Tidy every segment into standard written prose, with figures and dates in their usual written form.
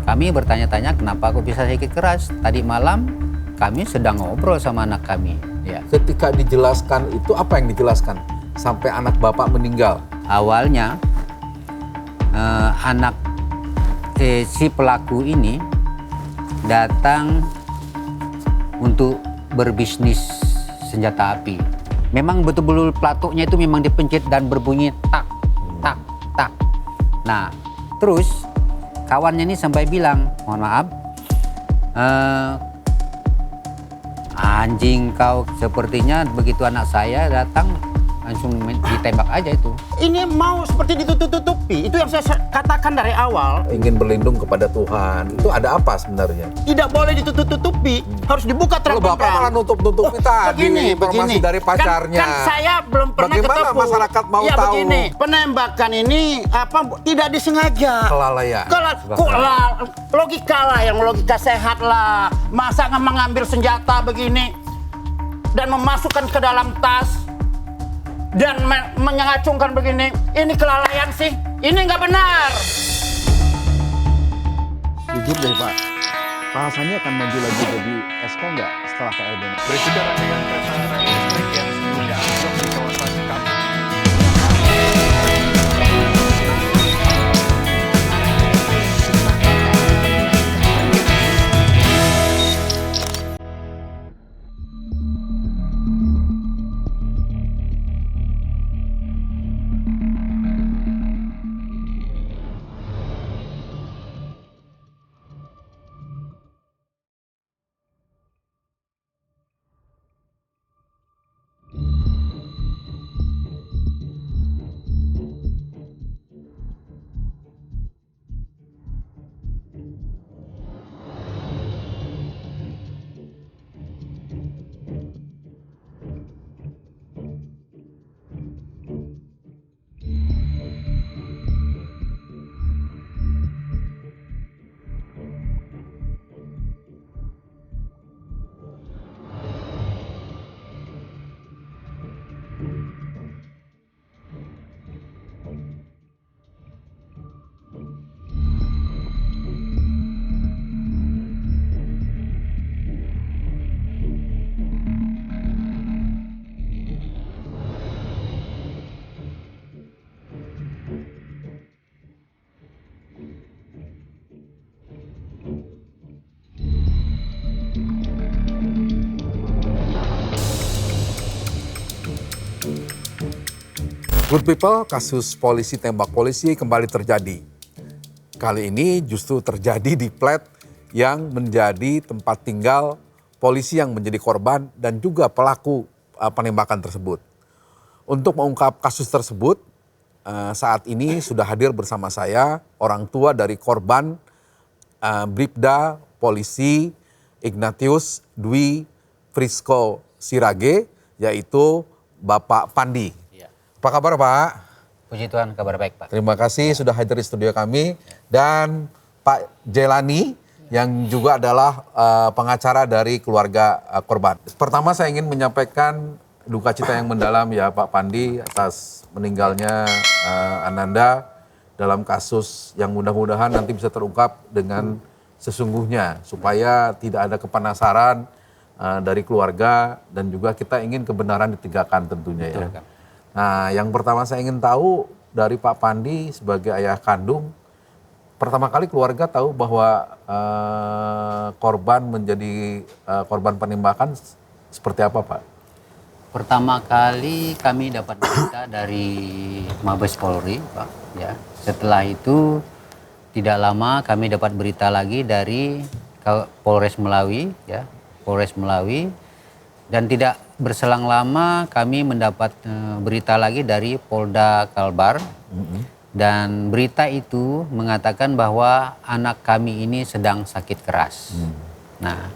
Kami bertanya-tanya kenapa kok bisa sakit keras. Tadi malam kami sedang ngobrol sama anak kami. Ya. Ketika dijelaskan itu apa yang dijelaskan sampai anak bapak meninggal? Awalnya anak si pelaku ini datang untuk berbisnis senjata api. Memang betul-betul pelatuknya itu memang dipencet dan berbunyi tak, tak, tak. Nah, terus kawannya ini sampai bilang, mohon maaf, anjing kau, sepertinya begitu anak saya datang langsung ditembak aja itu. Ini mau seperti ditutup-tutupi, itu yang saya katakan dari awal. Ingin berlindung kepada Tuhan, itu ada apa sebenarnya? Tidak boleh ditutup-tutupi, harus dibuka Kalau terang-terang. bapak malah nutup-nutupi tadi informasi dari pacarnya. Kan saya belum pernah Bagaimana ketemu. masyarakat mau ya, tahu? Begini, penembakan ini tidak disengaja. Kelalaian. Logika lah, yang logika sehat lah. Masa mengambil senjata begini dan memasukkan ke dalam tas dan mengacungkan begini, ini kelalaian sih, ini nggak benar. Jujur deh Pak, Pak Hasannya akan maju lagi jadi Esko nggak setelah Pak LBN? Berbicara dengan kereta rel listrik yang sebelumnya anjlok di kawasan Kampung. Good people, kasus polisi tembak polisi kembali terjadi. Kali ini justru terjadi di flat yang menjadi tempat tinggal polisi yang menjadi korban dan juga pelaku penembakan tersebut. Untuk mengungkap kasus tersebut, saat ini sudah hadir bersama saya orang tua dari korban Bribda Polisi Ignatius Dwi Frisko Sirage, yaitu Bapak Pandi. Apa kabar Pak? Puji Tuhan, kabar baik Pak. Terima kasih sudah hadir di studio kami. Dan Pak Jelani yang juga adalah pengacara dari keluarga korban. Pertama saya ingin menyampaikan duka cita yang mendalam ya Pak Pandi atas meninggalnya Ananda dalam kasus yang mudah-mudahan nanti bisa terungkap dengan sesungguhnya supaya tidak ada kepenasaran dari keluarga dan juga kita ingin kebenaran ditegakkan tentunya ya. Betul, Nah, yang pertama saya ingin tahu dari Pak Pandi sebagai ayah kandung, pertama kali keluarga tahu bahwa korban menjadi korban penembakan seperti apa Pak? Pertama kali kami dapat berita dari Mabes Polri Pak. Ya. Setelah itu tidak lama kami dapat berita lagi dari Polres Melawi, ya, Polres Melawi. Dan tidak berselang lama kami mendapat berita lagi dari Polda Kalbar. Dan berita itu mengatakan bahwa anak kami ini sedang sakit keras. Nah,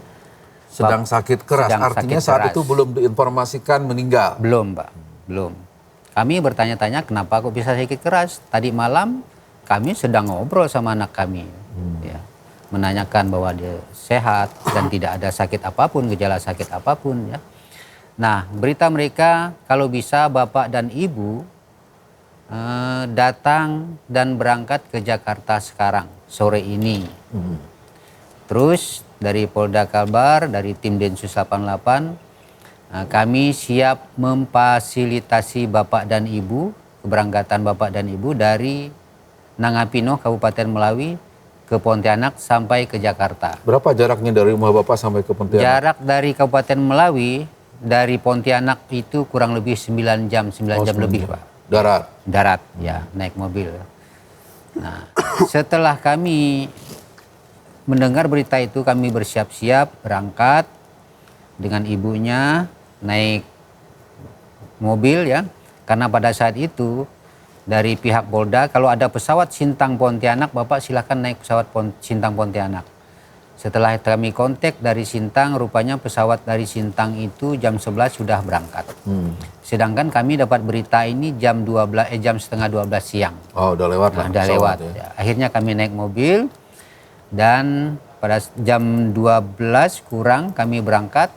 sedang sakit keras, sedang artinya sakit saat keras. itu belum diinformasikan meninggal? Belum Pak, belum. Kami bertanya-tanya kenapa kok bisa sakit keras. Tadi malam kami sedang ngobrol sama anak kami. Ya. Menanyakan bahwa dia sehat dan tidak ada sakit apapun, gejala sakit apapun ya. Nah, berita mereka kalau bisa Bapak dan Ibu datang dan berangkat ke Jakarta sekarang sore ini. Terus dari Polda Kalbar, dari tim Densus 88, kami siap memfasilitasi Bapak dan Ibu, keberangkatan Bapak dan Ibu dari Nangapino, Kabupaten Melawi, ke Pontianak sampai ke Jakarta. Berapa jaraknya dari rumah Bapak sampai ke Pontianak? Jarak dari Kabupaten Melawi, dari Pontianak itu kurang lebih 9 jam, 9 jam lebih, Pak. Darat? Darat, ya, naik mobil. Nah, setelah kami mendengar berita itu, kami bersiap-siap berangkat dengan ibunya, naik mobil ya. Karena pada saat itu dari pihak Polda, kalau ada pesawat Sintang Pontianak, Bapak silakan naik pesawat Sintang Pontianak. Setelah kami kontak dari Sintang, rupanya pesawat dari Sintang itu jam 11 sudah berangkat. Sedangkan kami dapat berita ini jam setengah 12 siang. Oh, udah lewat lah. Udah lewat. Ya. Akhirnya kami naik mobil dan pada jam 12 kurang kami berangkat.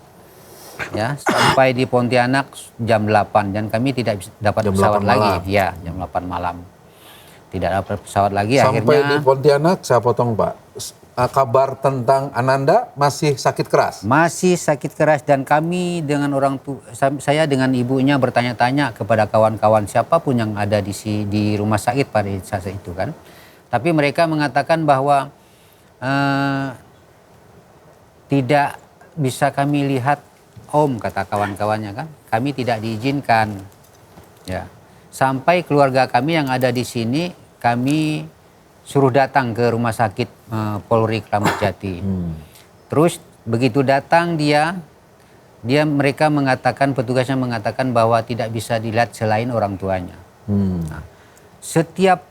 Ya, sampai di Pontianak jam 8 dan kami tidak dapat Jam pesawat 8 lagi. malam. Ya, jam 8 malam. Tidak dapat pesawat lagi. Sampai Akhirnya di Pontianak, saya potong Pak. Kabar tentang Ananda masih sakit keras? masih sakit keras dan kami dengan saya dengan ibunya bertanya-tanya kepada kawan-kawan siapapun yang ada di rumah sakit pada saat itu kan. Tapi mereka mengatakan bahwa tidak bisa kami lihat Om, kata kawan-kawannya kan. Kami tidak diizinkan. Ya. Sampai keluarga kami yang ada di sini kami suruh datang ke rumah sakit Polri Kramat Jati. Terus begitu datang mereka mengatakan, petugasnya mengatakan bahwa tidak bisa dilihat selain orang tuanya. Nah,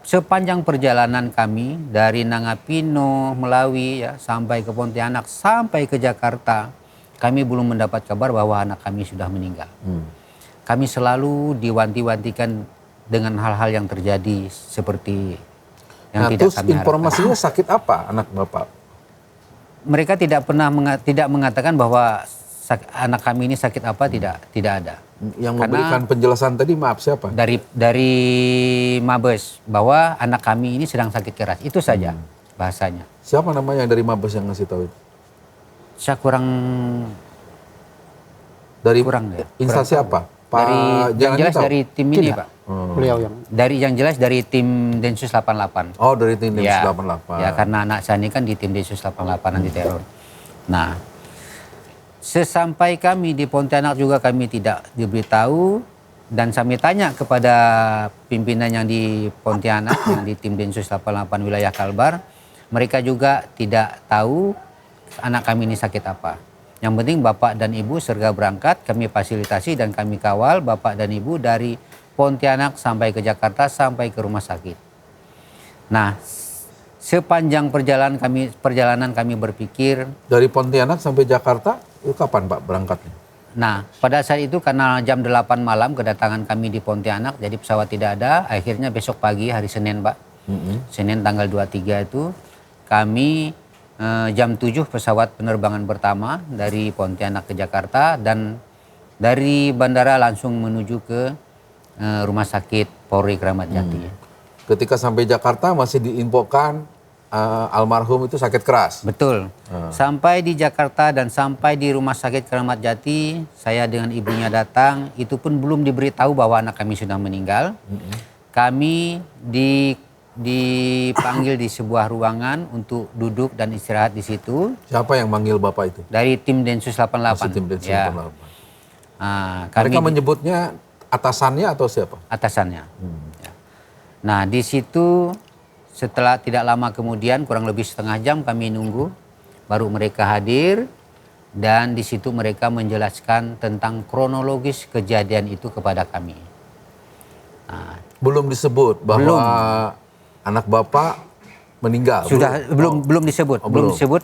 sepanjang perjalanan kami dari Nangapino, Melawi ya, sampai ke Pontianak, sampai ke Jakarta, kami belum mendapat kabar bahwa anak kami sudah meninggal. Kami selalu diwanti-wantikan dengan hal-hal yang terjadi seperti yang tidak terus kami harapkan. informasinya sakit apa anak Bapak? Mereka tidak pernah tidak mengatakan bahwa anak kami ini sakit apa, tidak ada. Yang memberikan penjelasan tadi maaf siapa? Dari Mabes bahwa anak kami ini sedang sakit keras. Itu saja bahasanya. Siapa namanya dari Mabes yang ngasih tahu itu? Saya kurang Dari ya. instansi apa? Pak dari yang Jangan jelas tahu? dari tim ini, Pak. Beliau yang Yang jelas dari tim Densus 88. Oh, dari tim Densus Ya, 88. ya, karena anak saya ini kan di tim Densus 88 anti teror. Nah, sesampai kami di Pontianak juga kami tidak diberitahu dan kami tanya kepada pimpinan yang di Pontianak yang di tim Densus 88 wilayah Kalbar, mereka juga tidak tahu anak kami ini sakit apa. Yang penting Bapak dan Ibu segera berangkat, kami fasilitasi dan kami kawal Bapak dan Ibu dari Pontianak sampai ke Jakarta, sampai ke rumah sakit. Nah, sepanjang perjalanan kami berpikir. Dari Pontianak sampai Jakarta, itu kapan Pak berangkatnya? Nah, pada saat itu karena jam 8 malam kedatangan kami di Pontianak, jadi pesawat tidak ada. Akhirnya besok pagi hari Senin, Pak. Senin tanggal 23 itu kami jam 7 pesawat penerbangan pertama dari Pontianak ke Jakarta dan dari bandara langsung menuju ke rumah sakit Polri Kramat Jati. Ketika sampai Jakarta masih diinfokan almarhum itu sakit keras. Betul. Sampai di Jakarta dan sampai di rumah sakit Kramat Jati, saya dengan ibunya datang, itu pun belum diberitahu bahwa anak kami sudah meninggal. Kami dipanggil di sebuah ruangan untuk duduk dan istirahat di situ. Siapa yang manggil Bapak itu? Dari tim Densus 88. Masih tim Densus Ya. 88. Kami Mereka menyebutnya atasannya atau siapa? atasannya. Ya. Nah, di situ setelah tidak lama kemudian kurang lebih setengah jam kami nunggu, baru mereka hadir dan di situ mereka menjelaskan tentang kronologis kejadian itu kepada kami. Nah, Belum disebut bahwa Belum. anak Bapak meninggal. sudah belum disebut, belum disebut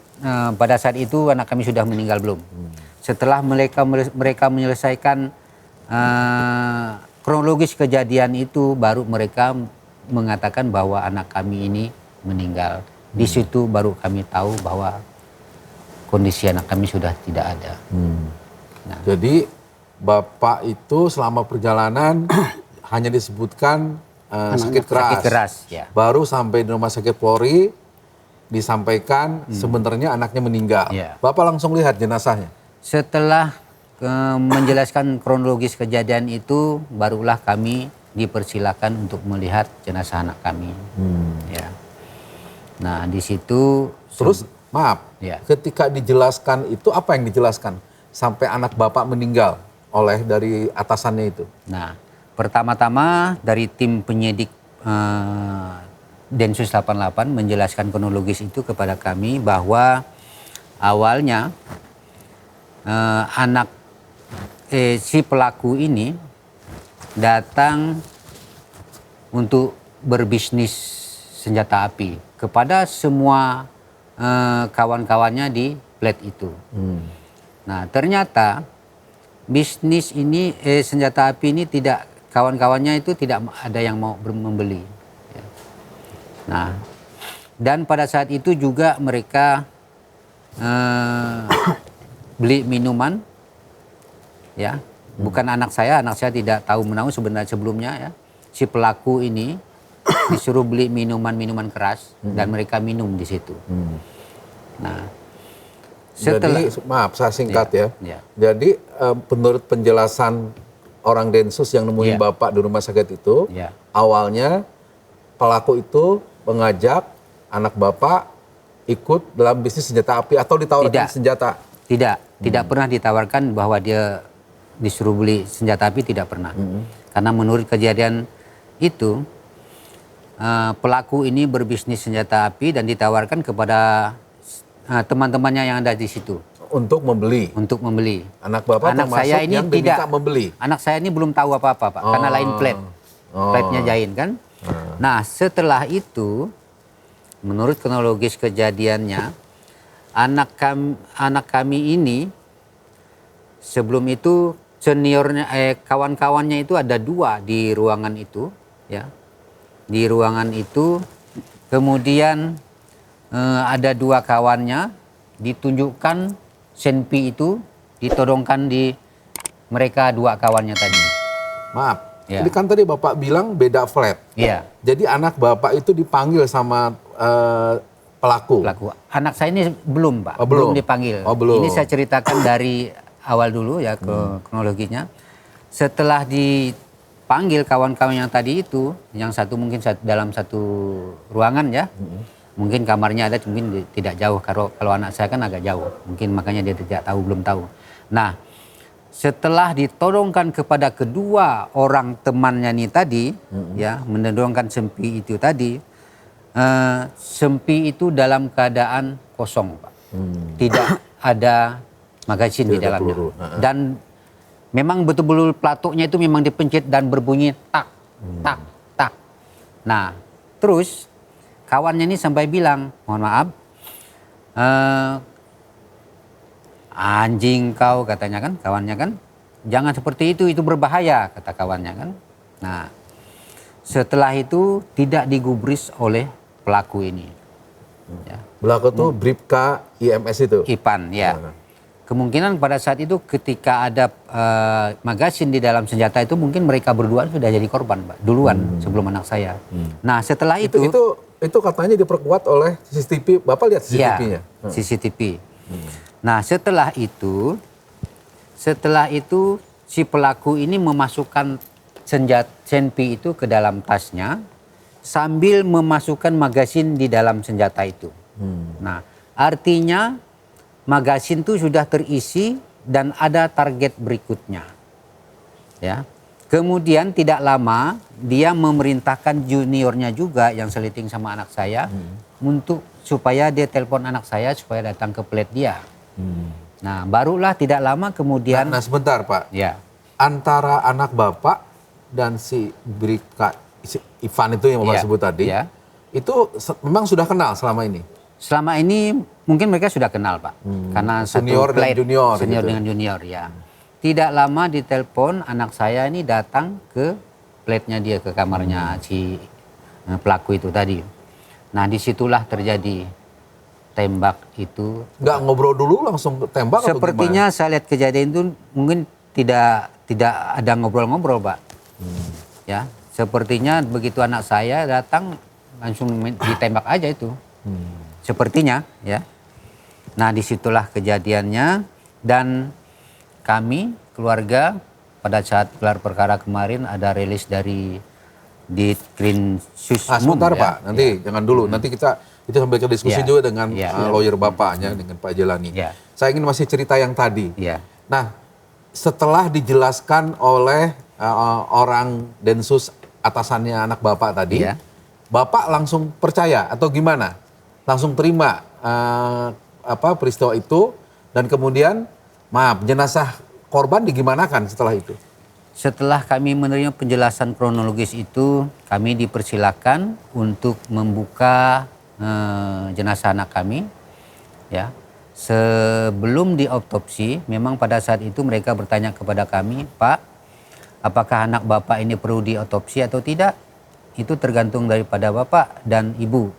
pada saat itu anak kami sudah meninggal belum. Setelah mereka menyelesaikan kronologis kejadian itu, baru mereka mengatakan bahwa anak kami ini meninggal. Di situ baru kami tahu bahwa kondisi anak kami sudah tidak ada. Nah. Jadi Bapak itu selama perjalanan hanya disebutkan sakit keras. Sakit keras, ya. Baru sampai di rumah sakit Polri disampaikan sebenarnya anaknya meninggal. Iya. Bapak langsung lihat jenazahnya. Setelah menjelaskan kronologis kejadian itu, barulah kami dipersilakan untuk melihat jenazah anak kami. Ya. Nah, di situ Terus maaf, Ya. ketika dijelaskan itu apa yang dijelaskan sampai anak Bapak meninggal oleh dari atasannya itu? Nah, pertama-tama dari tim penyidik Densus 88 menjelaskan kronologis itu kepada kami bahwa awalnya si pelaku ini datang untuk berbisnis senjata api kepada semua kawan-kawannya di plat itu. Nah, ternyata bisnis ini senjata api ini tidak, kawan-kawannya itu tidak ada yang mau membeli. Ya. Nah, dan pada saat itu juga mereka beli minuman, ya, bukan anak saya tidak tahu menahu sebenarnya sebelumnya, ya. Si pelaku ini disuruh beli minuman-minuman keras dan mereka minum di situ. Nah, setelah, Jadi maaf saya singkat ya. Ya. Jadi menurut penjelasan orang Densus yang nemuin Ya. Bapak di rumah sakit itu, Ya. awalnya pelaku itu mengajak anak Bapak ikut dalam bisnis senjata api atau ditawarkan Tidak. senjata. Tidak pernah ditawarkan bahwa dia disuruh beli senjata api, tidak pernah. Karena menurut kejadian itu pelaku ini berbisnis senjata api dan ditawarkan kepada teman-temannya yang ada di situ Untuk membeli. untuk membeli. Anak Bapak Anak termasuk saya ini yang diminta tidak membeli. Anak saya ini belum tahu apa-apa, Pak, karena lain plat. Platnya Jain kan. Nah, setelah itu menurut kronologis kejadiannya anak kami ini sebelum itu seniornya kawan-kawannya itu ada 2 di ruangan itu, ya. Di ruangan itu kemudian ada 2 kawannya ditunjukkan senpi itu ditodongkan di mereka 2 kawannya tadi. Maaf. Ya. Jadi kan tadi Bapak bilang beda flat. Iya, Jadi anak Bapak itu dipanggil sama pelaku. pelaku. Anak saya ini belum, Pak. Oh, belum. Dipanggil. Oh, belum. Ini saya ceritakan dari awal dulu ya kronologinya. Setelah dipanggil kawan-kawan yang tadi itu, yang satu mungkin dalam satu ruangan ya. Mungkin kamarnya ada, mungkin tidak jauh. Kalau anak saya kan agak jauh. Mungkin makanya dia tidak tahu, belum tahu. Nah, setelah ditodongkan kepada kedua orang temannya ini tadi, ya, menodongkan sempi itu tadi, sempi itu dalam keadaan kosong, Pak. Tidak ada magazin di Tidak ada dalamnya. peluru. Dan memang betul-betul pelatuknya itu memang dipencet dan berbunyi tak, tak, tak. Nah, terus kawannya ini sampai bilang, mohon maaf, anjing kau, katanya kan, kawannya kan, jangan seperti itu berbahaya, kata kawannya kan. Nah, setelah itu tidak digubris oleh pelaku ini. Ya. Pelaku itu Bribka IMS itu. Ipan, ya. Kemungkinan pada saat itu ketika ada magazin di dalam senjata itu mungkin mereka berdua sudah jadi korban, Pak, duluan sebelum anak saya. Nah, setelah Itu katanya diperkuat oleh CCTV. Bapak lihat CCTV-nya? ya, CCTV. Nah, setelah itu si pelaku ini memasukkan senjata senpi itu ke dalam tasnya sambil memasukkan magazin di dalam senjata itu. Nah, artinya magazin itu sudah terisi dan ada target berikutnya. Ya. Kemudian tidak lama dia memerintahkan juniornya juga yang seliting sama anak saya untuk supaya dia telepon anak saya supaya datang ke plat dia. Nah, barulah tidak lama kemudian Nah sebentar Pak. ya. Antara anak Bapak dan si Bribka si Ivan itu yang Bapak Iya, sebut tadi, iya. itu memang sudah kenal selama ini? Selama ini mungkin mereka sudah kenal, Pak. Karena Senior satu dan plat, junior senior gitu. dengan junior, ya. Tidak lama ditelepon anak saya ini datang ke platnya dia, ke kamarnya si pelaku itu tadi. Nah, disitulah terjadi tembak itu. Nggak ngobrol dulu langsung tembak atau Sepertinya saya lihat kejadian itu mungkin tidak ada ngobrol-ngobrol, Pak. Ya, sepertinya begitu anak saya datang langsung ditembak aja itu. sepertinya ya. Nah disitulah kejadiannya dan kami keluarga pada saat gelar perkara kemarin ada rilis dari Ditkrimsus Sebentar ya. Pak, nanti jangan dulu. Nanti kita sambil ke diskusi Ya. juga dengan Ya. lawyer Bapaknya, dengan Pak Jelani. Ya. Saya ingin masih cerita yang tadi. Ya. Nah, setelah dijelaskan oleh orang Densus atasannya anak Bapak tadi, Iya. Bapak langsung percaya atau gimana? Langsung terima peristiwa itu dan kemudian jenazah korban digimanakan setelah itu? Setelah kami menerima penjelasan kronologis itu, kami dipersilakan untuk membuka jenazah anak kami. Ya, sebelum diotopsi, memang pada saat itu mereka bertanya kepada kami, Pak, apakah anak Bapak ini perlu diotopsi atau tidak? Itu tergantung daripada Bapak dan Ibu.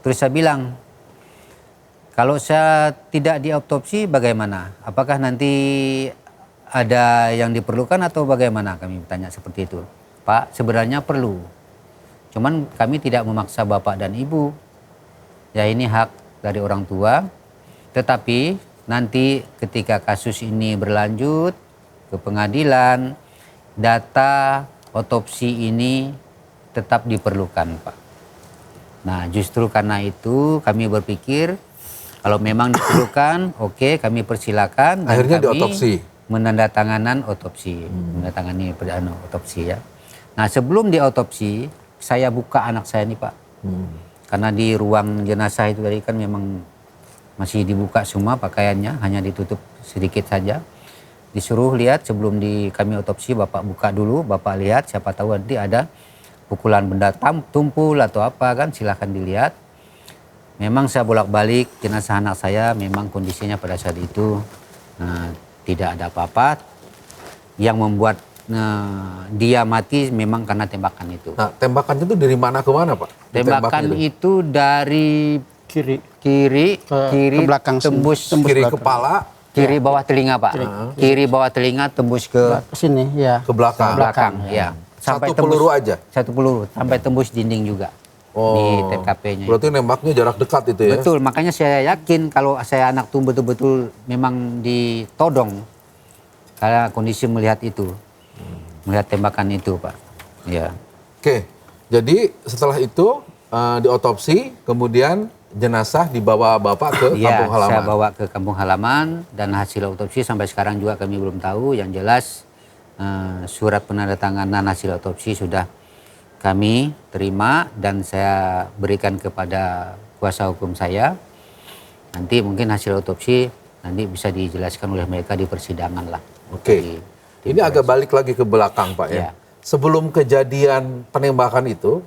Terus saya bilang, kalau saya tidak diotopsi bagaimana? Apakah nanti ada yang diperlukan atau bagaimana? Kami bertanya seperti itu. Pak, sebenarnya perlu. Cuman kami tidak memaksa Bapak dan Ibu. Ya ini hak dari orang tua. Tetapi nanti ketika kasus ini berlanjut ke pengadilan, data otopsi ini tetap diperlukan, Pak. Nah, justru karena itu kami berpikir kalau memang diperlukan, oke, kami persilakan. Dan Akhirnya kami diotopsi. menandatanganan otopsi, menandatangani otopsi ya. Nah, sebelum diotopsi, saya buka anak saya nih, Pak. Karena di ruang jenazah itu tadi kan memang masih dibuka semua pakaiannya, hanya ditutup sedikit saja. Disuruh lihat sebelum kami otopsi, Bapak buka dulu, Bapak lihat, siapa tahu nanti ada pukulan benda tumpul atau apa kan, silahkan dilihat. Memang saya bolak-balik jenazah anak saya, memang kondisinya pada saat itu tidak ada apa-apa. Yang membuat dia mati memang karena tembakan itu. Nah, tembakannya itu dari mana ke mana, Pak? Tembakan Ditembaknya itu dari Kiri. kiri ke belakang sini. tembus kiri belakang. kepala kiri bawah telinga, Pak. Kiri bawah telinga tembus ke Ke sini, ya. ke belakang. belakang, ya. Satu peluru aja? Satu peluru, sampai tembus dinding juga di TKP-nya. Berarti nembaknya jarak dekat itu ya? Betul, makanya saya yakin kalau saya anak tuh betul-betul memang ditodong karena kondisi melihat itu, melihat tembakan itu, Pak. Ya. Oke, jadi setelah itu diotopsi, kemudian jenazah dibawa Bapak ke Iya, kampung halaman. saya bawa ke kampung halaman dan hasil otopsi sampai sekarang juga kami belum tahu. Yang jelas surat penandatanganan hasil otopsi sudah kami terima dan saya berikan kepada kuasa hukum saya. Nanti mungkin hasil otopsi nanti bisa dijelaskan oleh mereka di persidangan lah. Oke, ini agak balik lagi ke belakang Pak ya. Ya. Sebelum kejadian penembakan itu,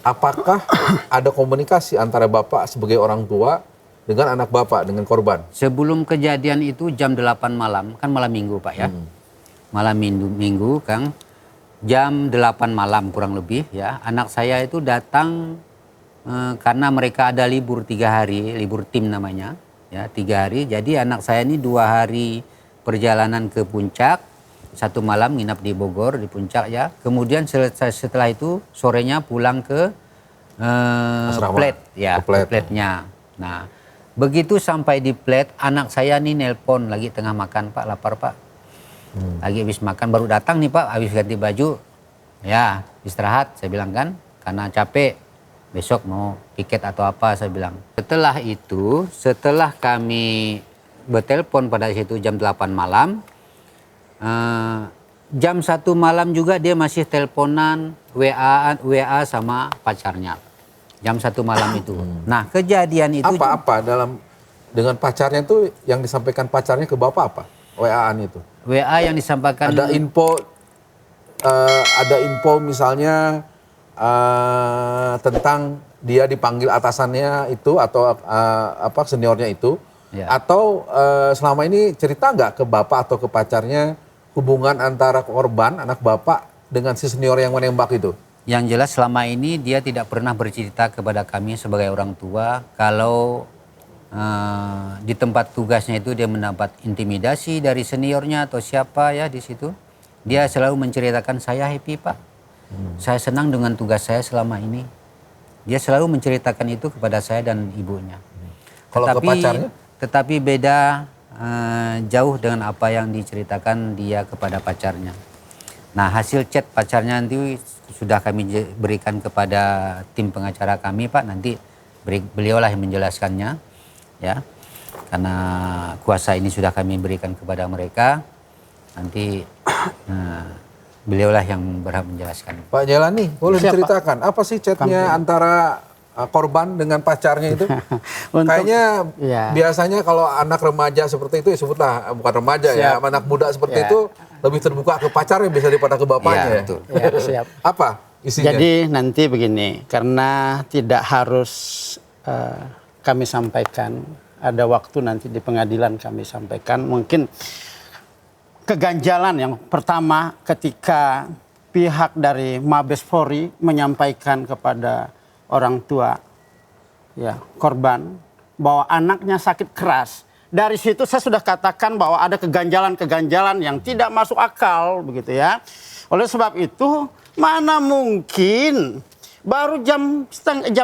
apakah ada komunikasi antara Bapak sebagai orang tua dengan anak Bapak, dengan korban? Sebelum kejadian itu jam 8 malam, kan malam minggu Pak ya. Malam minggu Kang, jam 8 malam kurang lebih ya. Anak saya itu datang karena mereka ada libur 3 hari, libur tim namanya. Ya, 3 hari. Jadi anak saya ini 2 hari perjalanan ke puncak, 1 malam nginap di Bogor, di puncak ya. Kemudian setelah itu sorenya pulang ke Asrama. Plet ya, Ke Plet. Pletnya. Nah, begitu sampai di Plet, anak saya nih nelpon lagi tengah makan, Pak, lapar Pak. Lagi habis makan, baru datang nih Pak, habis ganti baju. Ya, istirahat, saya bilang kan, karena capek. Besok mau piket atau apa, saya bilang. Setelah itu, setelah kami bertelepon pada situ jam 8 malam, jam 1 malam juga dia masih teleponan, WA sama pacarnya. Jam 1 malam itu. Nah, kejadian itu Apa dengan pacarnya itu yang disampaikan pacarnya ke Bapak apa? WA-an itu. WA yang disampaikan Ada info misalnya tentang dia dipanggil atasannya itu atau seniornya itu, Ya. atau selama ini cerita nggak ke Bapak atau ke pacarnya hubungan antara korban anak Bapak dengan si senior yang menembak itu? Yang jelas selama ini dia tidak pernah bercerita kepada kami sebagai orang tua kalau di tempat tugasnya itu dia mendapat intimidasi dari seniornya atau siapa ya di situ. Dia selalu menceritakan, saya happy Pak, saya senang dengan tugas saya selama ini. Dia selalu menceritakan itu kepada saya dan ibunya. Kalau ke pacarnya? Tetapi beda jauh dengan apa yang diceritakan dia kepada pacarnya. Nah, hasil chat pacarnya nanti sudah kami berikan kepada tim pengacara kami, Pak. Nanti beliaulah yang menjelaskannya, ya. Karena kuasa ini sudah kami berikan kepada mereka, nanti beliaulah yang berhak menjelaskan. Pak Jelani, boleh Siap, diceritakan apa sih chatnya antara korban dengan pacarnya itu? Kayaknya biasanya kalau anak remaja seperti itu, ya sebutlah bukan remaja ya, anak muda seperti itu lebih terbuka ke pacarnya bisa daripada ke bapaknya. Ya, betul. Ya, siap. Apa isinya? Jadi nanti begini, karena tidak harus kami sampaikan, ada waktu nanti di pengadilan kami sampaikan. Mungkin keganjalan yang pertama ketika pihak dari Mabes Polri menyampaikan kepada orang tua ya korban bahwa anaknya sakit keras. Dari situ saya sudah katakan bahwa ada keganjalan-keganjalan yang tidak masuk akal begitu ya. Oleh sebab itu mana mungkin baru jam 8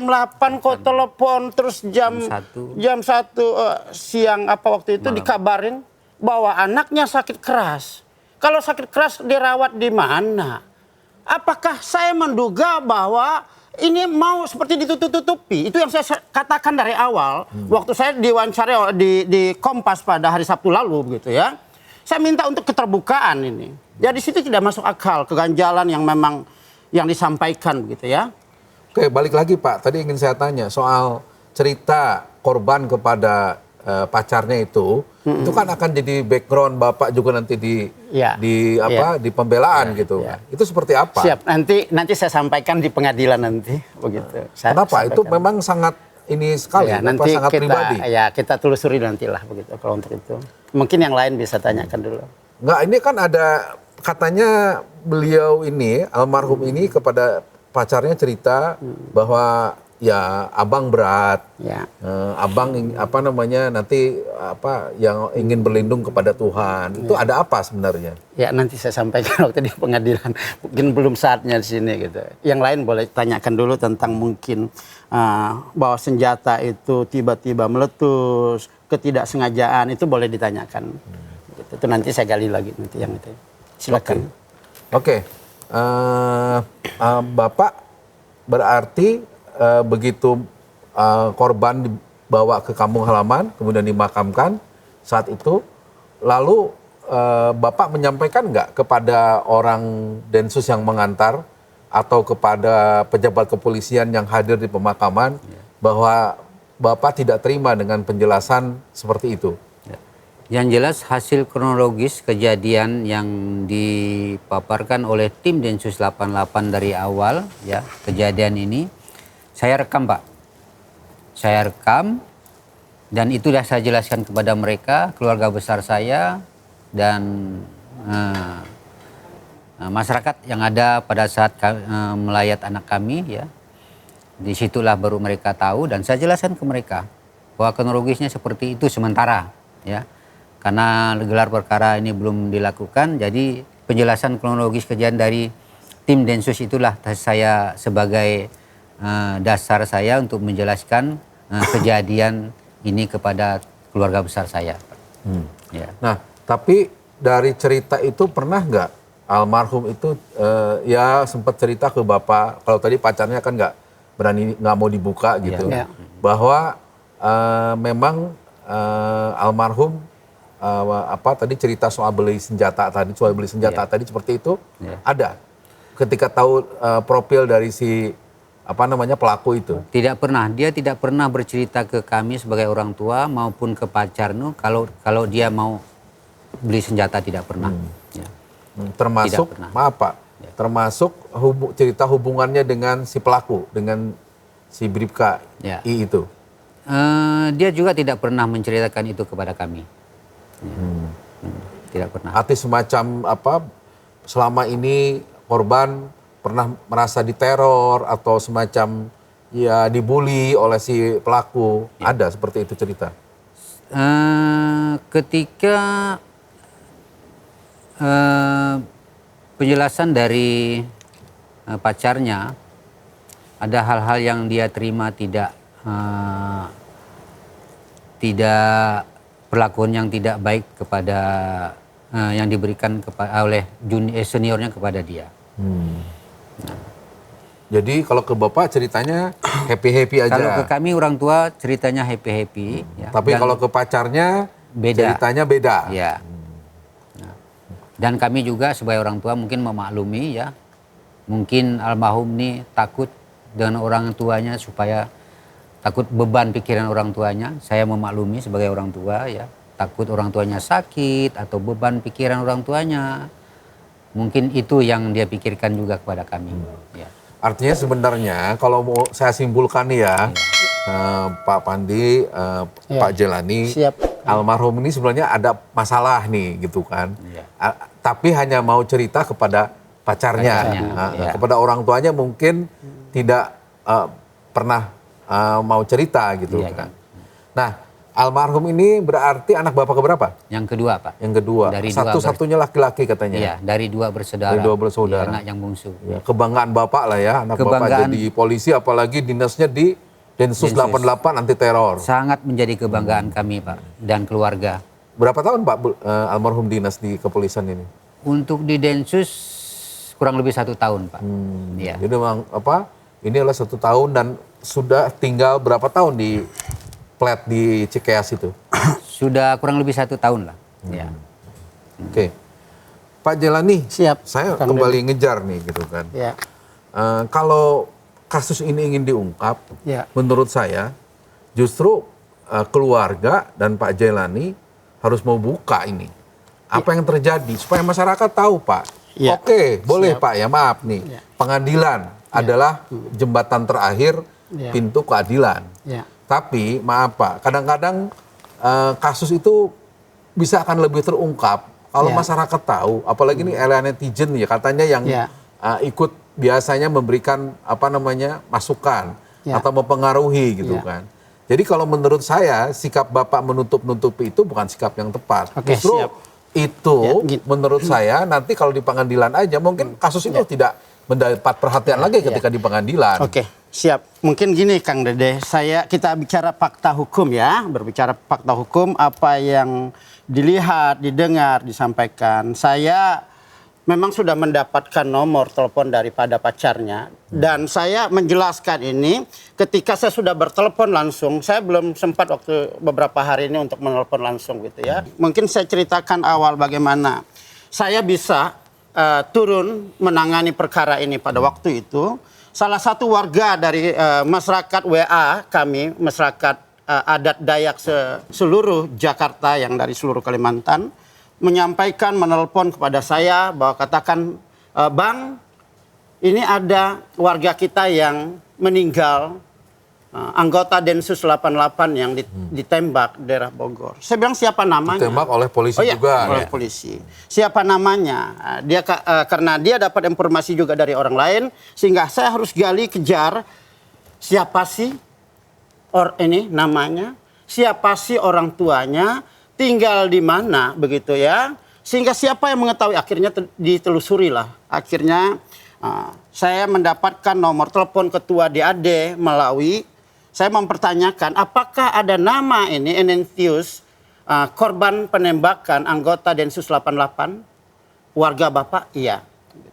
kok telepon terus jam 1 siang apa waktu itu dikabarin bahwa anaknya sakit keras. Kalau sakit keras dirawat di mana? Apakah saya menduga bahwa ini mau seperti ditutup-tutupi? Itu yang saya katakan dari awal. Waktu saya diwawancara di Kompas pada hari Sabtu lalu begitu ya. Saya minta untuk keterbukaan ini. Ya di situ tidak masuk akal keganjalan yang memang yang disampaikan begitu ya. Oke, balik lagi Pak. Tadi ingin saya tanya soal cerita korban kepada pacarnya itu kan akan jadi background Bapak juga nanti di pembelaan gitu. Itu seperti apa? Siap. Nanti saya sampaikan di pengadilan nanti begitu. Kenapa? Itu memang sangat ini sekali, nanti sangat pribadi. Ya, kita telusuri nantilah begitu kalau untuk itu. Mungkin yang lain bisa tanyakan dulu. Enggak, ini kan ada katanya beliau ini almarhum ini kepada pacarnya cerita bahwa ya abang berat, abang nanti yang ingin berlindung kepada Tuhan. Itu ada apa sebenarnya? Ya nanti saya sampaikan waktu di pengadilan. Mungkin belum saatnya di sini gitu. Yang lain boleh tanyakan dulu tentang mungkin bahwa senjata itu tiba-tiba meletus, ketidaksengajaan itu boleh ditanyakan. Gitu. Itu nanti saya gali lagi nanti yang itu. Silakan. Oke. Bapak berarti begitu korban dibawa ke kampung halaman, kemudian dimakamkan saat itu, lalu Bapak menyampaikan nggak kepada orang Densus yang mengantar atau kepada pejabat kepolisian yang hadir di pemakaman bahwa Bapak tidak terima dengan penjelasan seperti itu? Yang jelas hasil kronologis kejadian yang dipaparkan oleh tim Densus 88 dari awal ya kejadian ini saya rekam, Pak. Saya rekam dan itu sudah saya jelaskan kepada mereka, keluarga besar saya dan masyarakat yang ada pada saat melayat anak kami ya. Disitulah baru mereka tahu dan saya jelaskan ke mereka bahwa kronologisnya seperti itu sementara ya. Karena gelar perkara ini belum dilakukan, jadi penjelasan kronologis kejadian dari tim Densus itulah saya sebagai dasar saya untuk menjelaskan kejadian ini kepada keluarga besar saya. Ya. Nah, tapi dari cerita itu pernah nggak almarhum itu ya sempat cerita ke Bapak, kalau tadi pacarnya kan nggak mau dibuka gitu, bahwa memang almarhum tadi cerita soal beli senjata tadi, seperti itu ada ketika tahu profil dari si pelaku itu? Tidak pernah, dia tidak pernah bercerita ke kami sebagai orang tua maupun ke pacarnya kalau dia mau beli senjata, tidak pernah. Ya. Termasuk, maaf Pak, termasuk cerita hubungannya dengan si pelaku, dengan si Bribka I itu? Dia juga tidak pernah menceritakan itu kepada kami. Tidak pernah. Arti semacam selama ini korban pernah merasa diteror atau semacam ya dibully oleh si pelaku, ada seperti itu cerita? Ketika penjelasan dari pacarnya ada hal-hal yang dia terima tidak tidak perlakuan yang tidak baik kepada yang diberikan oleh seniornya kepada dia. Jadi kalau ke Bapak ceritanya happy-happy aja. Kalau ke kami orang tua ceritanya happy-happy. Ya. Tapi Dan kalau ke pacarnya beda. ceritanya beda. Ya. Nah, dan kami juga sebagai orang tua mungkin memaklumi ya. Mungkin almarhum nih takut dengan orang tuanya supaya takut beban pikiran orang tuanya. Saya memaklumi sebagai orang tua ya. Takut orang tuanya sakit atau beban pikiran orang tuanya. Mungkin itu yang dia pikirkan juga kepada kami. Ya. Artinya sebenarnya kalau mau saya simpulkan nih ya, Pak Pandi, Pak Jelani, almarhum ini sebenarnya ada masalah nih gitu kan. Iya. Tapi hanya mau cerita kepada pacarnya. Iya. Kepada orang tuanya mungkin tidak pernah mau cerita gitu Iya, kan. Nah, almarhum ini berarti anak Bapak keberapa? Yang kedua Pak. Yang kedua. Dari Satu-satunya laki-laki katanya. Iya, dari 2 bersaudara. Dari 2 bersaudara. Iya, anak yang bungsu. Ya, kebanggaan Bapak lah ya, anak Bapak Kebanggaan. jadi polisi apalagi dinasnya di Densus 88 anti teror. Sangat menjadi kebanggaan kami Pak dan keluarga. Berapa tahun Pak almarhum dinas di kepolisian ini? Untuk di Densus kurang lebih 1 tahun Pak. Iya. Jadi memang ini adalah 1 tahun dan sudah tinggal berapa tahun di plat di Cikeas itu? Sudah kurang lebih 1 tahun lah. Ya. Oke. Pak Jelani, Siap. saya Kang kembali ngejar nih gitu kan. Ya. Kalau kasus ini ingin diungkap, Ya. menurut saya justru keluarga dan Pak Jelani harus mau buka ini. Apa yang terjadi supaya masyarakat tahu Pak. Ya. Oke, boleh Pak ya, maaf nih. Ya. Pengadilan adalah jembatan terakhir Ya. pintu keadilan. Ya. Tapi maaf Pak, kadang-kadang kasus itu bisa akan lebih terungkap kalau Ya. masyarakat tahu, apalagi ini area netizen ya katanya yang Ya. ikut biasanya memberikan masukan Ya. atau mempengaruhi gitu Ya. kan. Jadi kalau menurut saya sikap Bapak menutup-nutupi itu bukan sikap yang tepat. Oke, Justru siap. itu Ya, gini. menurut saya nanti kalau di pengadilan aja mungkin kasus itu tidak mendapat perhatian lagi ketika di pengadilan. Oke, siap. Mungkin gini Kang Dede, kita bicara fakta hukum ya, berbicara fakta hukum apa yang dilihat, didengar, disampaikan. Saya memang sudah mendapatkan nomor telepon daripada pacarnya dan saya menjelaskan ini ketika saya sudah bertelepon langsung. Saya belum sempat waktu beberapa hari ini untuk menelpon langsung gitu ya. Mungkin saya ceritakan awal bagaimana saya bisa turun menangani perkara ini pada waktu itu. Salah satu warga dari masyarakat WA kami, masyarakat adat Dayak seluruh Jakarta yang dari seluruh Kalimantan, menyampaikan, menelpon kepada saya bahwa katakan, Bang, ini ada warga kita yang meninggal, anggota Densus 88 yang ditembak daerah Bogor. Saya bilang siapa namanya? Ditembak oleh polisi Oh iya, juga. oleh polisi. Siapa namanya? Dia karena dia dapat informasi juga dari orang lain, sehingga saya harus gali kejar siapa sih ini namanya, siapa sih orang tuanya, tinggal di mana begitu ya, sehingga siapa yang mengetahui akhirnya ditelusuri lah. Akhirnya saya mendapatkan nomor telepon ketua DAD Malawi. Saya mempertanyakan apakah ada nama ini Enentius, korban penembakan anggota Densus 88, warga Bapak? Iya.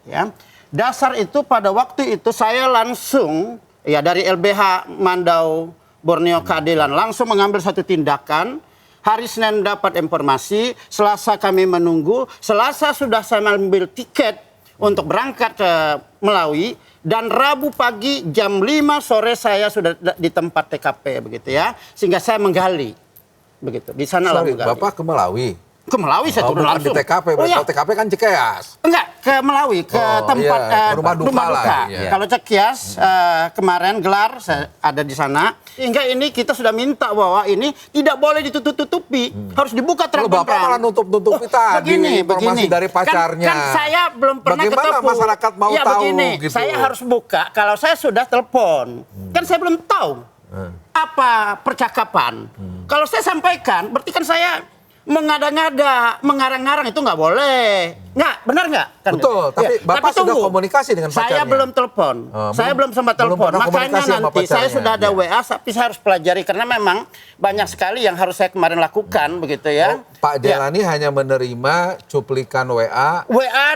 Ya. Dasar itu pada waktu itu saya langsung ya dari LBH Mandau Borneo Keadilan langsung mengambil satu tindakan. Hari Senin dapat informasi, Selasa kami menunggu, Selasa sudah saya ambil tiket untuk berangkat ke Melawi, dan Rabu pagi jam 5 sore saya sudah di tempat TKP begitu ya, sehingga saya menggali begitu. Di sana lah menggali. Bapak ke Malawi. Ke Melawi saya turun bukan langsung. di TKP, Oh, iya. TKP kan Cikeas. Enggak, ke Melawi, ke tempat iya, rumah duka lah, iya. Kalau Cikeas kemarin gelar saya ada di sana. Hingga ini kita sudah minta bahwa ini tidak boleh ditutup-tutupi, harus dibuka Kalau terang-terang. Bapak malah nutup-nutupi tadi informasi dari pacarnya. Kan saya belum pernah Bagaimana ketemu. masyarakat mau ya, tahu begini, gitu? saya harus buka kalau saya sudah telepon. Kan saya belum tahu apa percakapan. Kalau saya sampaikan, berarti kan saya mengada-ngada, mengarang-ngarang, itu nggak boleh. Nggak, benar nggak? Kan Betul, gitu. tapi Bapak sudah tunggu. komunikasi dengan pacarnya? Saya belum telepon. Saya belum sempat belum telepon. pernah Makanya komunikasi sama nanti saya pacarnya. sudah ada Iya. WA, tapi saya harus pelajari karena memang banyak sekali yang harus saya kemarin lakukan begitu ya. Pak Jelani hanya menerima cuplikan WA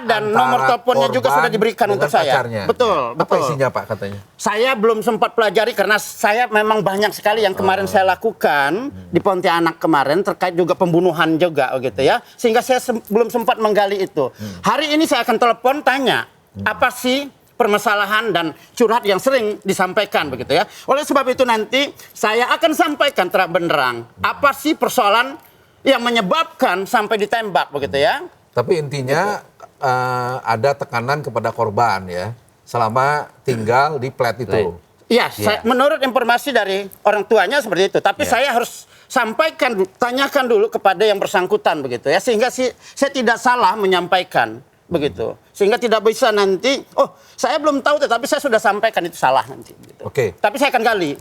dan antara nomor teleponnya juga korban sudah diberikan dengan untuk saya. pacarnya. Betul, Apa betul. isinya Pak katanya? Saya belum sempat pelajari karena saya memang banyak sekali yang kemarin saya lakukan di Pontianak kemarin terkait juga pembunuhan juga gitu ya. Sehingga saya belum sempat menggali itu. Hari ini saya akan telepon tanya apa sih permasalahan dan curhat yang sering disampaikan begitu ya. Oleh sebab itu nanti saya akan sampaikan terang benderang apa sih persoalan yang menyebabkan sampai ditembak begitu ya. Tapi intinya ada tekanan kepada korban ya selama tinggal di flat itu. Iya, menurut informasi dari orang tuanya seperti itu. Tapi saya harus sampaikan, tanyakan dulu kepada yang bersangkutan begitu ya, sehingga saya tidak salah menyampaikan begitu. Sehingga tidak bisa nanti, oh saya belum tahu, tetapi saya sudah sampaikan itu salah nanti. Gitu. Oke. Tapi saya akan gali.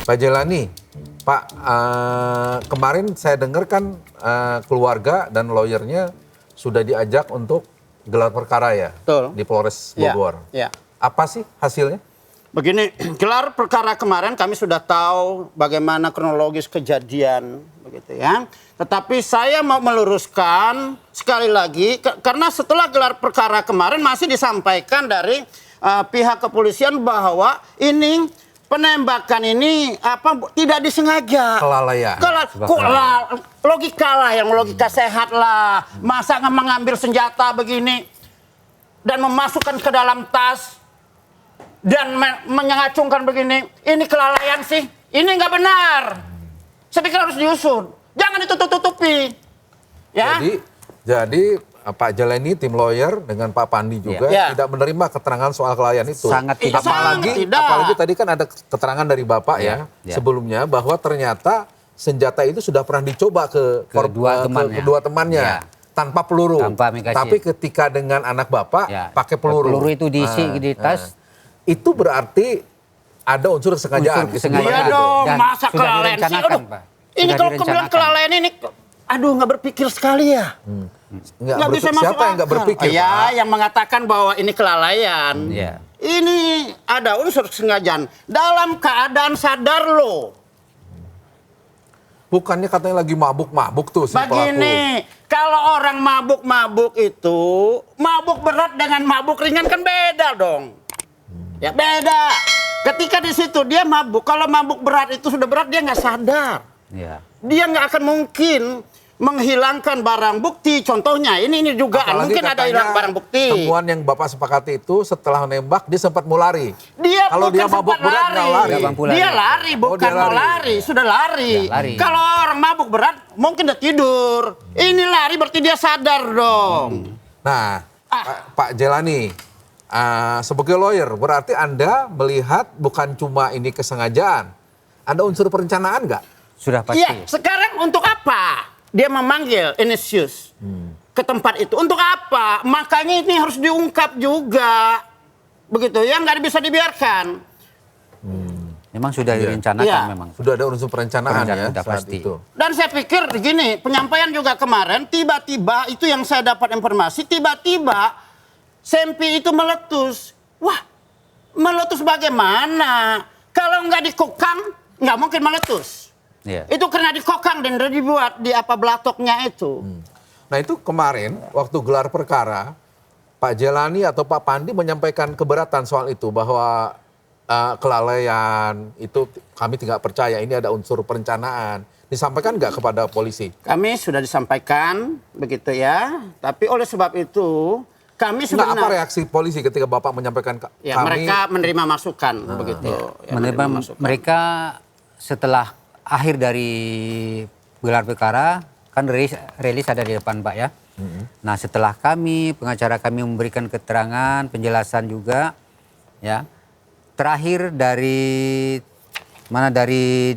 Pak Jelani, Pak, kemarin saya dengar kan keluarga dan lawyernya sudah diajak untuk gelar perkara ya? Betul. Di Polres Bogor. Ya. Apa sih hasilnya? Begini, gelar perkara kemarin kami sudah tahu bagaimana kronologis kejadian begitu ya. Tetapi saya mau meluruskan sekali lagi karena setelah gelar perkara kemarin masih disampaikan dari pihak kepolisian bahwa ini penembakan ini tidak disengaja. Kelalaian. Logika lah yang logika sehat lah. Masa mengambil senjata begini dan memasukkan ke dalam tas dan mengacungkan begini, ini kelalaian sih. Ini nggak benar. Saya pikir harus diusut. Jangan ditutup-tutupi. Ya. Jadi Pak Jelani, tim lawyer dengan Pak Pandi juga tidak menerima keterangan soal kelalaian itu. Sangat tidak. Apalagi tadi kan ada keterangan dari Bapak sebelumnya bahwa ternyata senjata itu sudah pernah dicoba ke kedua temannya. Tanpa peluru. Tapi ketika dengan anak Bapak pakai peluru. Peluru itu diisi di tas. Itu berarti ada unsur kesengajaan. Iya dong, masa kelalaian sih. Ini kalau kemudian kelalaian ini, nggak berpikir sekali ya. Nggak bisa masuk siapa yang nggak berpikir? Ya, yang mengatakan bahwa ini kelalaian. Ini ada unsur kesengajaan. Dalam keadaan sadar loh. Bukannya katanya lagi mabuk-mabuk tuh si pelaku. Begini, kalau orang mabuk-mabuk itu, mabuk berat dengan mabuk ringan kan beda dong. Ya beda. Ketika di situ dia mabuk, kalau mabuk berat itu sudah berat dia nggak sadar. Dia nggak akan mungkin menghilangkan barang bukti. Contohnya ini juga mungkin ada hilang barang bukti. Temuan yang Bapak sepakati itu setelah menembak dia sempat mau lari. Kalau dia mabuk berat nggak lari. Dia lari, bukan mau lari, sudah lari. Kalau orang mabuk berat mungkin udah tidur. Ini lari berarti dia sadar dong. Nah, Pak Jelani, sebagai lawyer berarti Anda melihat bukan cuma ini kesengajaan. Ada unsur perencanaan nggak? Sudah pasti. Iya, sekarang untuk apa dia memanggil Inisius ke tempat itu? Untuk apa? Makanya ini harus diungkap juga. Begitu ya, nggak bisa dibiarkan. Memang sudah direncanakan memang. Sudah ada unsur perencanaan ya sudah saat pasti. itu. Dan saya pikir begini, penyampaian juga kemarin tiba-tiba itu yang saya dapat informasi tiba-tiba sempi itu meletus. Wah, meletus bagaimana? Kalau nggak dikokang, nggak mungkin meletus. Iya. Itu karena dikokang dan dibuat di belatoknya itu. Nah itu kemarin waktu gelar perkara, Pak Jelani atau Pak Pandi menyampaikan keberatan soal itu bahwa kelalaian itu kami tidak percaya ini ada unsur perencanaan. Disampaikan nggak kepada polisi? Kami sudah disampaikan begitu ya, tapi oleh sebab itu kami Nah, sebenarnya apa reaksi polisi ketika Bapak menyampaikan ya, kami? mereka menerima masukan begitu. Ya, menerima masukan. Mereka setelah akhir dari gelar perkara kan rilis ada di depan Pak ya. Nah setelah pengacara kami memberikan keterangan, penjelasan juga ya. Terakhir dari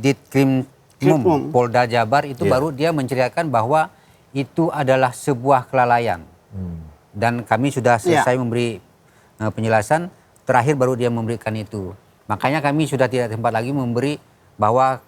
Ditkrim Polda Jabar itu baru dia menceritakan bahwa itu adalah sebuah kelalaian. Dan kami sudah selesai memberi penjelasan, terakhir baru dia memberikan itu. Makanya kami sudah tidak sempat lagi memberi bahwa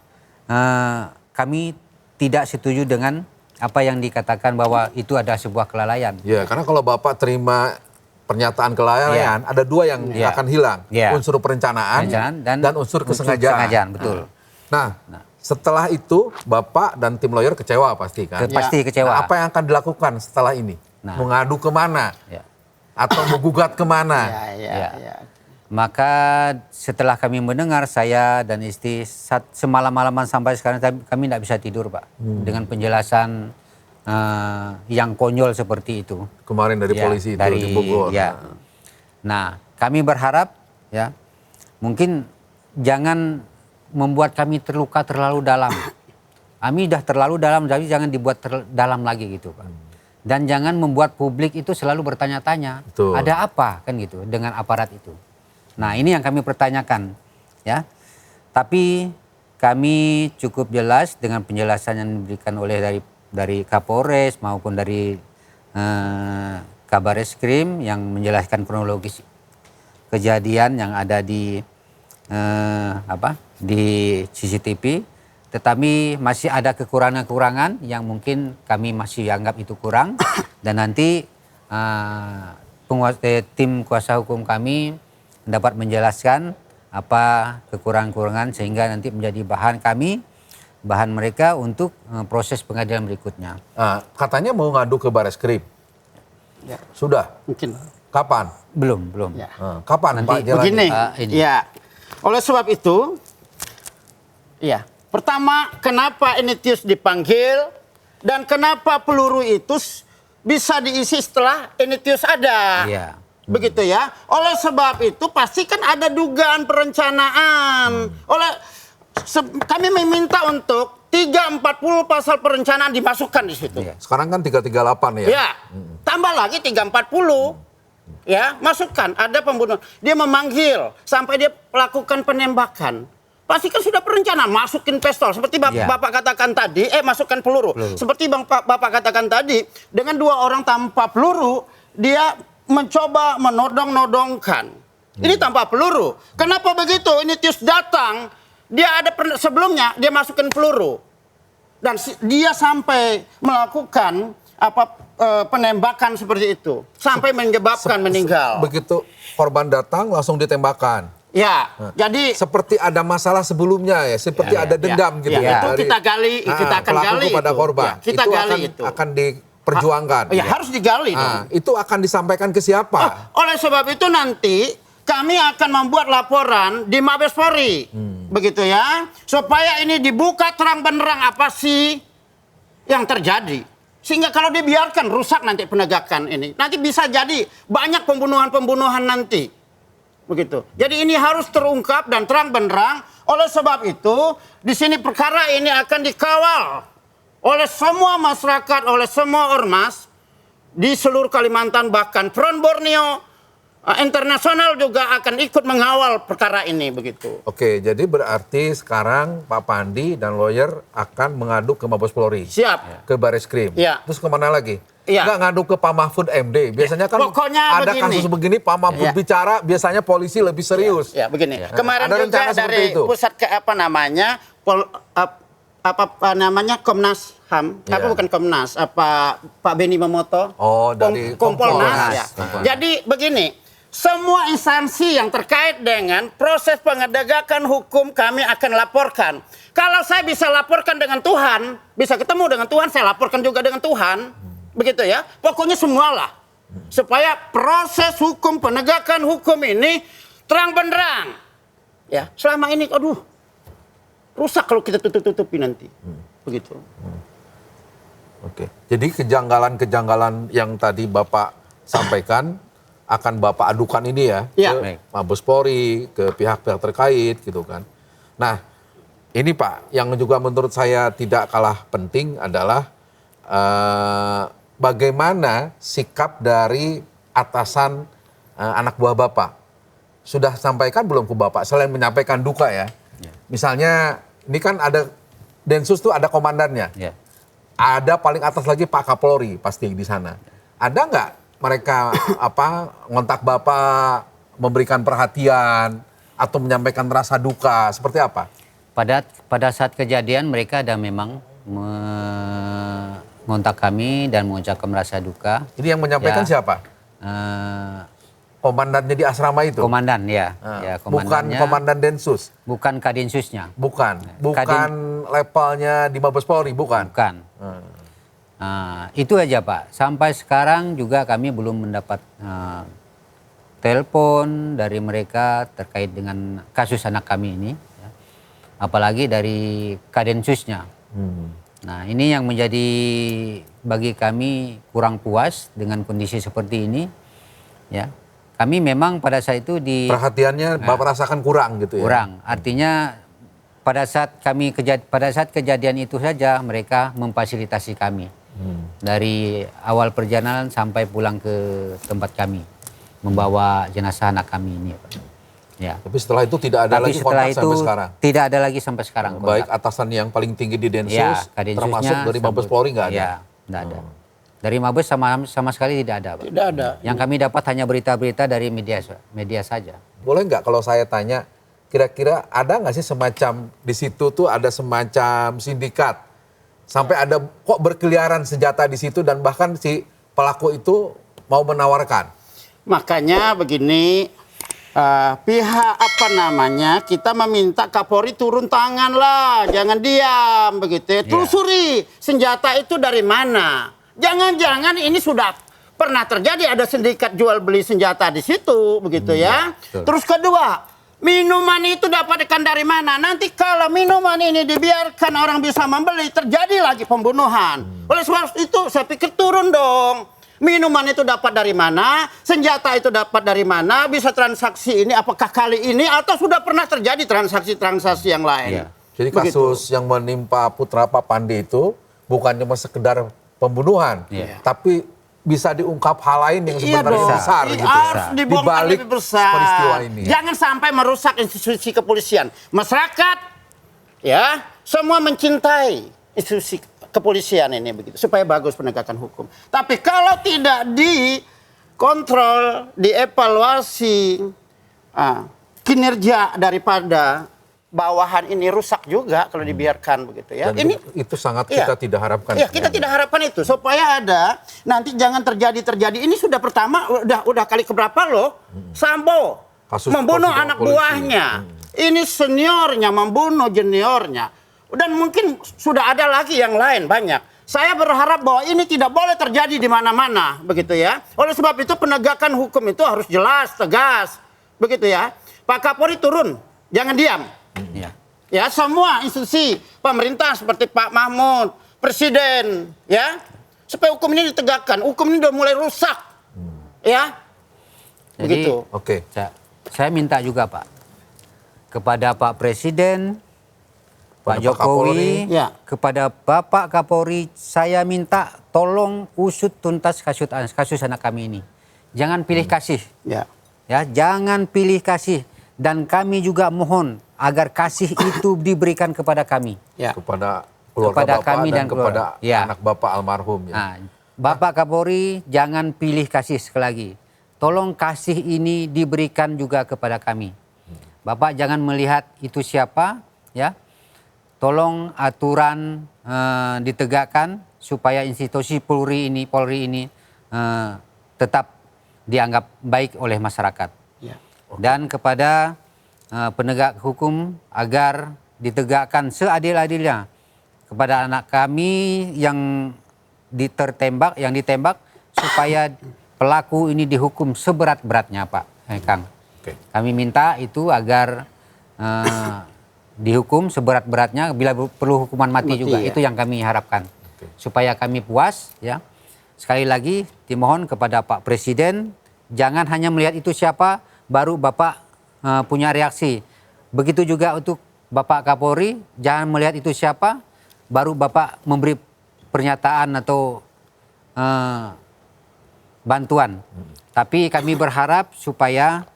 kami tidak setuju dengan apa yang dikatakan bahwa itu ada sebuah kelalaian. Ya, karena kalau Bapak terima pernyataan kelalaian, ada dua yang akan hilang. Unsur perencanaan dan unsur kesengajaan. Betul. Nah, setelah itu Bapak dan tim lawyer kecewa pasti kan? Pasti kecewa. Nah, apa yang akan dilakukan setelah ini? Mengadu kemana? Atau menggugat kemana? Ya. Maka setelah kami mendengar, saya dan istri semalam-malaman sampai sekarang kami tidak bisa tidur Pak. Dengan penjelasan yang konyol seperti itu. Kemarin dari polisi itu di Bogor. Ya. Nah, kami berharap ya mungkin jangan membuat kami terluka terlalu dalam. Kami sudah terlalu dalam, jadi jangan dibuat dalam lagi gitu Pak. Dan jangan membuat publik itu selalu bertanya-tanya, ada apa kan gitu dengan aparat itu. Nah ini yang kami pertanyakan ya. Tapi kami cukup jelas dengan penjelasan yang diberikan oleh dari Kapolres maupun dari Kabareskrim yang menjelaskan kronologis kejadian yang ada di CCTV, tetapi masih ada kekurangan-kekurangan yang mungkin kami masih anggap itu kurang dan nanti tim kuasa hukum kami dapat menjelaskan apa kekurangan-kekurangan sehingga nanti menjadi bahan mereka untuk proses pengadilan berikutnya. Katanya mau ngadu ke Bareskrim. Ya. Sudah? Mungkin. Kapan? Belum. Ya. Kapan Nanti Pak Jelani? Begini, ini. ya. Oleh sebab itu, ya. Pertama, kenapa Enitius dipanggil dan kenapa peluru itu bisa diisi setelah Enitius ada? Iya. Begitu ya. Oleh sebab itu pasti kan ada dugaan perencanaan. Kami meminta untuk 340 pasal perencanaan dimasukkan di situ. Sekarang kan 338 ya? Ya. Tambah lagi 340. Ya, masukkan ada pembunuhan. Dia memanggil sampai dia melakukan penembakan. Pasti kan sudah perencanaan, masukin pistol seperti Bapak katakan tadi, masukkan peluru. Seperti Bapak katakan tadi, dengan 2 orang tanpa peluru, dia mencoba menodong-nodongkan. Ini tanpa peluru. Kenapa begitu? Enitius datang, dia ada sebelumnya dia masukin peluru. Dan dia sampai melakukan penembakan seperti itu sampai menyebabkan meninggal. Begitu korban datang langsung ditembakkan. Ya, jadi seperti ada masalah sebelumnya ya, seperti ada dendam gitu ya. Itu kita gali, kita akan gali kepada itu. korban. Ya, kita gali itu. Akan diperjuangkan. Ya, harus digali dong. Itu akan disampaikan ke siapa? Oleh sebab itu nanti kami akan membuat laporan di Mabes Polri. Begitu ya. Supaya ini dibuka terang benderang apa sih yang terjadi. Sehingga kalau dibiarkan rusak nanti penegakan ini. Nanti bisa jadi banyak pembunuhan-pembunuhan nanti. Begitu. Jadi ini harus terungkap dan terang benderang. Oleh sebab itu, di sini perkara ini akan dikawal oleh semua masyarakat, oleh semua ormas di seluruh Kalimantan, bahkan Front Borneo Internasional juga akan ikut mengawal perkara ini begitu. Oke, jadi berarti sekarang Pak Pandi dan lawyer akan mengadu ke Mabes Polri. Siap. Ke Bareskrim. Ya. Terus kemana lagi? Ya. Nggak ngadu ke Pak Mahfud MD. Biasanya kan Pokoknya ada begini. kasus begini Pak Mahfud bicara, biasanya polisi lebih serius. Ya, begini. Kemarin Ada juga rencana seperti dari itu? pusat Komnas HAM, Ya. apa bukan Komnas, apa Pak Beni Mamoto? Oh, dari Kompolnas. Ya. Kompolnas. Jadi begini, semua instansi yang terkait dengan proses pengedegakan hukum kami akan laporkan. Kalau saya bisa laporkan dengan Tuhan, bisa ketemu dengan Tuhan, saya laporkan juga dengan Tuhan. Begitu ya. Pokoknya semualah. Supaya proses hukum, penegakan hukum ini terang benderang. Ya, selama ini aduh rusak kalau kita tutup-tutupi nanti. Begitu. Oke. Jadi kejanggalan-kejanggalan yang tadi Bapak sampaikan akan Bapak adukan ini ya Iya. ke Baik. Mabes Polri, ke pihak-pihak terkait gitu kan. Nah, ini Pak yang juga menurut saya tidak kalah penting adalah bagaimana sikap dari atasan anak buah Bapak. Sudah sampaikan belum ke Bapak selain menyampaikan duka ya? Misalnya ini kan ada Densus tuh ada komandannya. Ya. Ada paling atas lagi Pak Kapolri pasti di sana. Ada nggak mereka ngontak Bapak, memberikan perhatian atau menyampaikan rasa duka seperti apa? Pada saat kejadian mereka ada memang mengontak kami dan mengucapkan rasa duka. Ini yang menyampaikan Ya. siapa? Eh, Komandannya di asrama itu? komandan ya, Ah, bukan komandannya. komandan Densus? Bukan Kadinsusnya, Bukan levelnya di Mabes Polri, bukan? bukan. Nah, itu aja Pak. Sampai sekarang juga kami belum mendapat telepon dari mereka terkait dengan kasus anak kami ini. Ya. Apalagi dari Kadensusnya. Nah, ini yang menjadi bagi kami kurang puas dengan kondisi seperti ini. Ya, kami memang pada saat itu Perhatiannya Bapak rasakan kurang gitu ya? kurang. Artinya pada saat kejadian itu saja mereka memfasilitasi kami dari awal perjalanan sampai pulang ke tempat kami membawa jenazah anak kami ini. Pak. Ya. Tapi setelah itu tidak ada Tapi lagi setelah kontak itu sampai sekarang? tidak ada lagi sampai sekarang. Baik kontak. atasan yang paling tinggi di Densus, Ya, Kadinsusnya termasuk dari Mabes Polri nggak ada? Ya, nggak ada. Dari Mabes sama sekali tidak ada, Pak. Tidak ada. Yang kami dapat hanya berita-berita dari media saja. Boleh nggak kalau saya tanya, kira-kira ada nggak sih semacam di situ tuh ada semacam sindikat sampai ada kok berkeliaran senjata di situ dan bahkan si pelaku itu mau menawarkan? Makanya begini, pihak kita meminta Kapolri turun tangan lah, jangan diam begitu. Telusuri senjata itu dari mana. Jangan-jangan ini sudah pernah terjadi ada sindikat jual beli senjata di situ begitu ya. betul. Terus kedua, minuman itu dapatkan dari mana? Nanti kalau minuman ini dibiarkan orang bisa membeli, terjadi lagi pembunuhan. Oleh sebab itu saya pikir turun dong. Minuman itu dapat dari mana? Senjata itu dapat dari mana? Bisa transaksi ini apakah kali ini atau sudah pernah terjadi transaksi-transaksi yang lain? Iya. Jadi Begitu. kasus yang menimpa Putra Pak Pandi itu bukan cuma sekedar pembunuhan, Iya. tapi bisa diungkap hal lain yang Iya sebenarnya dong. besar Ini gitu. harus Di dibongkar balik lebih besar. peristiwa ini. Jangan sampai merusak institusi kepolisian. Masyarakat ya semua mencintai institusi kepolisian ini begitu supaya bagus penegakan hukum. Tapi kalau tidak dikontrol, dievaluasi kinerja daripada bawahan ini rusak juga kalau dibiarkan begitu ya. Dan Ini itu sangat Iya. kita tidak harapkan. Iya, kita tidak harapkan itu supaya ada nanti jangan terjadi. Ini sudah pertama udah kali keberapa loh Sambo Kasus membunuh polisi, anak polisi. buahnya. Ini seniornya membunuh juniornya. Dan mungkin sudah ada lagi yang lain banyak. Saya berharap bahwa ini tidak boleh terjadi di mana-mana begitu ya. Oleh sebab itu penegakan hukum itu harus jelas, tegas. Begitu ya. Pak Kapolri turun, jangan diam. Ya. Ya, semua institusi pemerintah seperti Pak Mahmud, Presiden, ya, supaya hukum ini ditegakkan. Hukum ini udah mulai rusak, ya, Jadi, begitu. Oke. saya minta juga Pak kepada Pak Presiden, Pak Pak Jokowi, Kapolri. Ya. kepada Bapak Kapolri, saya minta tolong usut tuntas kasus anak kami ini. Jangan pilih kasih, Ya, ya, jangan pilih kasih. Dan kami juga mohon agar kasih itu diberikan kepada kami. ya. Kepada keluarga Kepada Bapak kami dan kepada keluarga. Ya. anak Bapak almarhum. Ya. Nah, Bapak Kapolri jangan pilih kasih sekali lagi. Tolong kasih ini diberikan juga kepada kami. Bapak jangan melihat itu siapa, ya. Tolong aturan ditegakkan supaya institusi Polri ini tetap dianggap baik oleh masyarakat. Ya. Dan kepada penegak hukum agar ditegakkan seadil-adilnya kepada anak kami yang ditembak supaya pelaku ini dihukum seberat-beratnya, Pak Kang. Oke. Kami minta itu agar dihukum seberat-beratnya, bila perlu hukuman mati juga. Ya. Itu yang kami harapkan. Supaya kami puas, ya. Sekali lagi dimohon kepada Pak Presiden, jangan hanya melihat itu siapa baru Bapak punya reaksi. Begitu juga untuk Bapak Kapolri, jangan melihat itu siapa baru Bapak memberi pernyataan atau bantuan. Tapi kami berharap supaya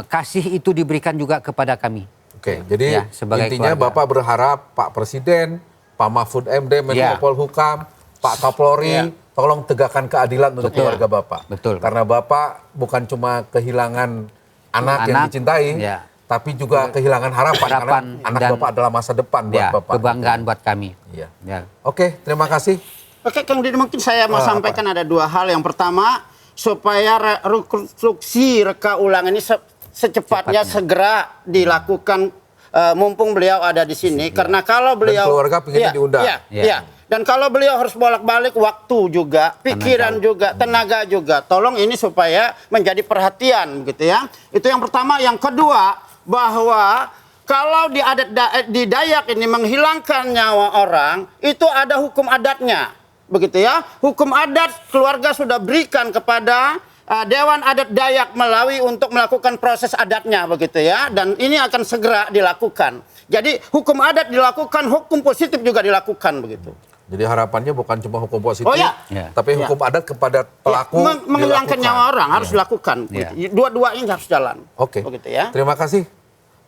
kasih itu diberikan juga kepada kami. Oke, jadi Ya, sebagai intinya keluarga. Bapak berharap Pak Presiden, Pak Mahfud MD, Menko Ya. Polhukam, Pak Kapolri, Ya. tolong tegakkan keadilan untuk Betul. keluarga Bapak. Betul. Karena Bapak bukan cuma kehilangan anak yang Anak, dicintai, ya. tapi juga kehilangan harapan karena Harapan anak dan- Bapak adalah masa depan buat Ya, Bapak. kebanggaan buat kami. Iya. Ya. Oke, terima kasih. Oke, Kang Didi, mungkin saya mau sampaikan ada dua hal. Yang pertama, supaya rekonstruksi reka ulang ini secepatnya segera dilakukan, mumpung beliau ada di sini. Karena kalau beliau keluarga pengennya diundang. Iya, Iya. iya. Dan kalau beliau harus bolak-balik waktu juga, pikiran juga, tenaga juga. Tolong ini supaya menjadi perhatian, gitu ya. Itu yang pertama. Yang kedua, bahwa kalau di Dayak ini menghilangkan nyawa orang, itu ada hukum adatnya. Begitu ya. Hukum adat keluarga sudah berikan kepada Dewan Adat Dayak Melawi untuk melakukan proses adatnya, begitu ya. Dan ini akan segera dilakukan. Jadi hukum adat dilakukan, hukum positif juga dilakukan, begitu. Jadi harapannya bukan cuma hukum positif, Oh, ya. Ya. tapi hukum adat kepada pelaku Ya, menghilangkan dilakukan. nyawa orang harus dilakukan. Ya. Begitu. Dua-duanya harus jalan. Oke. Begitu ya. Terima kasih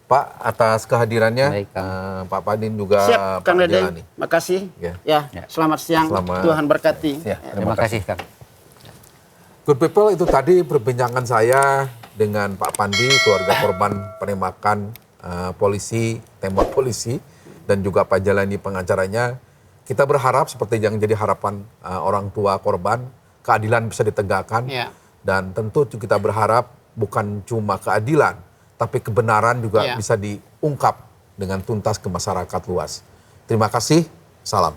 Pak atas kehadirannya. Baik, Kang. Pak Padin juga Siap, Pak Kang Dede. Jelani. Makasih. Ya. Ya. Selamat siang. Selamat- Tuhan berkati. Ya, Terima kasih, Kang. Good people, itu tadi perbincangan saya dengan Pak Pandi, keluarga korban penembakan polisi, tembak polisi, dan juga Pak Jalani pengacaranya. Kita berharap seperti yang jadi harapan orang tua korban, keadilan bisa ditegakkan. Ya. Dan tentu kita berharap bukan cuma keadilan, tapi kebenaran juga Ya. bisa diungkap dengan tuntas ke masyarakat luas. Terima kasih, salam.